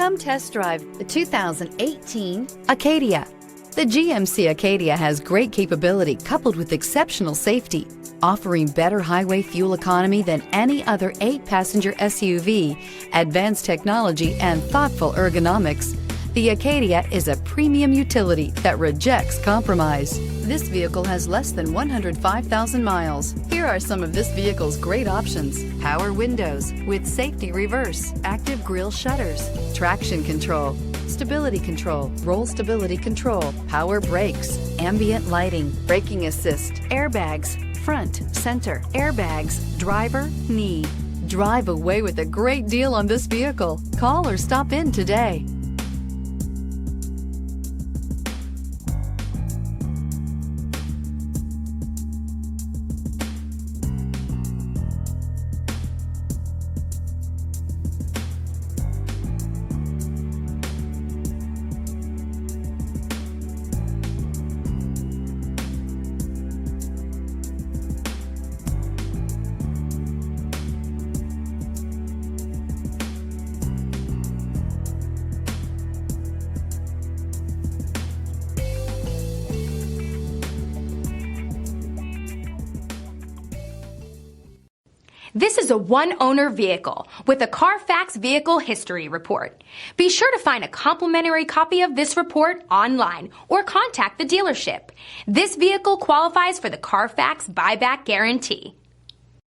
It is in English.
Come test drive the 2018 Acadia. The GMC Acadia has great capability coupled with exceptional safety, offering better highway fuel economy than any other 8-passenger SUV, advanced technology, and thoughtful ergonomics. The Acadia is a premium utility that rejects compromise. This vehicle has less than 105,000 miles. Here are some of this vehicle's great options: power windows with safety reverse, active grille shutters, traction control, stability control, roll stability control, power brakes, ambient lighting, braking assist, airbags, front, center, airbags, driver, knee. Drive away with a great deal on this vehicle. Call or stop in today. This is a one-owner vehicle with a Carfax Vehicle History Report. Be sure to find a complimentary copy of this report online or contact the dealership. This vehicle qualifies for the Carfax Buyback Guarantee.